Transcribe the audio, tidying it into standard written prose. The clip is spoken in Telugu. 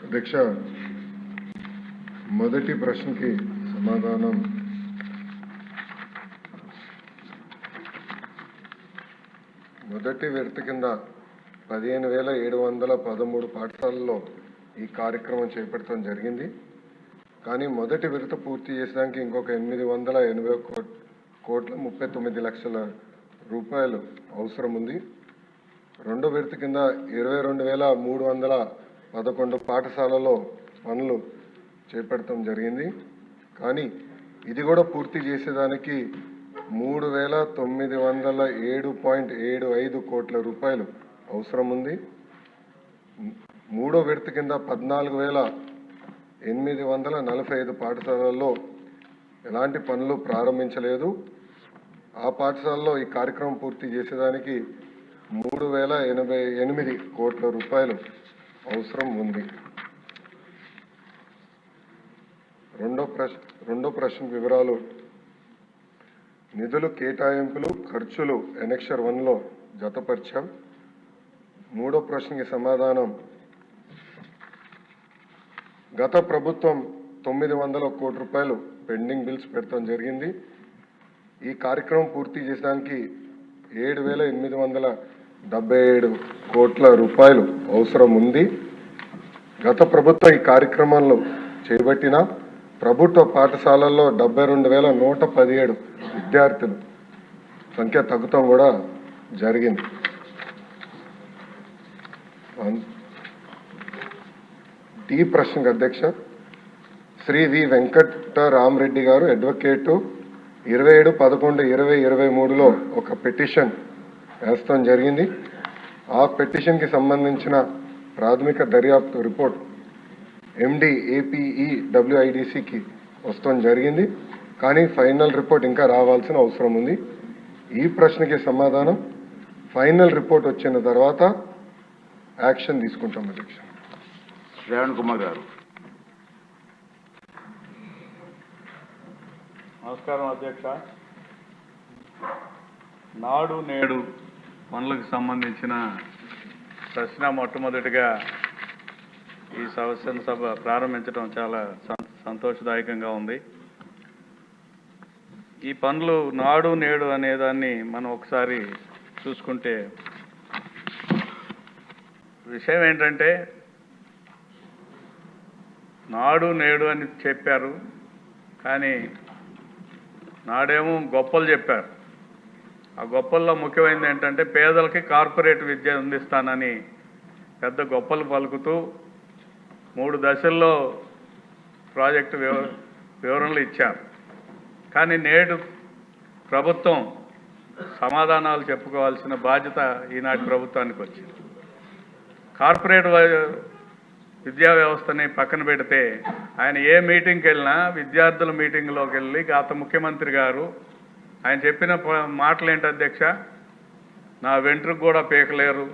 అధ్యక్ష, మొదటి ప్రశ్నకి సమాధానం మొదటి విడత కింద 15,713 పాఠశాలల్లో ఈ కార్యక్రమం చేపట్టడం జరిగింది. కానీ మొదటి విడత పూర్తి చేసడానికి ఇంకొక 880,39,00,000 రూపాయలు అవసరం ఉంది. రెండో విడత కింద 22,311 పాఠశాలలో పనులు చేపట్టడం జరిగింది. కానీ ఇది కూడా పూర్తి చేసేదానికి 3,907.75 కోట్ల రూపాయలు అవసరం ఉంది. మూడో విడత కింద 14,845 పాఠశాలల్లో ఎలాంటి పనులు ప్రారంభించలేదు. ఆ పాఠశాలలో ఈ కార్యక్రమం పూర్తి చేసేదానికి 3,088 కోట్ల రూపాయలు అవసరం ఉంది. రెండో ప్రశ్న వివరాలు. నిధులు కేటాయింపులు ఖర్చులు ఎనెక్షర్ 1లో జతపరిచాం. మూడో ప్రశ్నకి సమాధానం, గత ప్రభుత్వం 900 కోట్ల రూపాయలు పెండింగ్ బిల్స్ పెట్టడం జరిగింది. ఈ కార్యక్రమం పూర్తి చేసడానికి 7,877 కోట్ల రూపాయలు అవసరం ఉంది. గత ప్రభుత్వం ఈ కార్యక్రమాల్లో చేపట్టిన ప్రభుత్వ పాఠశాలల్లో 72,117 విద్యార్థులు సంఖ్య తగ్గుతాం కూడా జరిగింది. డి ప్రశ్నకు అధ్యక్ష, శ్రీ వి వెంకటరామరెడ్డి గారు అడ్వకేటు 27/11/2023లో ఒక పిటిషన్ వేస్తాం జరిగింది. ఆ పిటిషన్కి సంబంధించిన ప్రాథమిక దర్యాప్తు రిపోర్ట్ MD APEWIDCకి వస్తాం జరిగింది. కానీ ఫైనల్ రిపోర్ట్ ఇంకా రావాల్సిన అవసరం ఉంది. ఈ ప్రశ్నకి సమాధానం, ఫైనల్ రిపోర్ట్ వచ్చిన తర్వాత యాక్షన్ తీసుకుంటాం అధ్యక్ష. శ్రావణ్ కుమార్ గారు. నమస్కారం అధ్యక్ష. నాడు నేడు పనులకు సంబంధించిన ప్రశ్న మొట్టమొదటిగా ఈ శాసనసభ ప్రారంభించడం చాలా సంతోషదాయకంగా ఉంది. ఈ పనులు నాడు నేడు అనేదాన్ని మనం ఒకసారి చూసుకుంటే విషయం ఏంటంటే, నాడు నేడు అని చెప్పారు, కానీ నాడేమో గొప్పలు చెప్పారు. ఆ గొప్పల్లో ముఖ్యమైనది ఏంటంటే పేదలకి కార్పొరేట్ విద్య అందిస్తానని పెద్ద గొప్పలు పలుకుతూ 3 దశల్లో ప్రాజెక్టు వివరణలు ఇచ్చారు. కానీ నేడు ప్రభుత్వం సమాధానాలు చెప్పుకోవాల్సిన బాధ్యత ఈనాటి ప్రభుత్వానికి వచ్చింది. కార్పొరేట్ విద్యా వ్యవస్థని పక్కన పెడితే ఆయన ఏ మీటింగ్కి వెళ్ళినా విద్యార్థుల మీటింగ్లోకి వెళ్ళి గత ముఖ్యమంత్రి గారు ఆయన చెప్పిన మాటలు ఏంటి అధ్యక్ష, నా వెంట్రుకు కూడా పీకలేరు,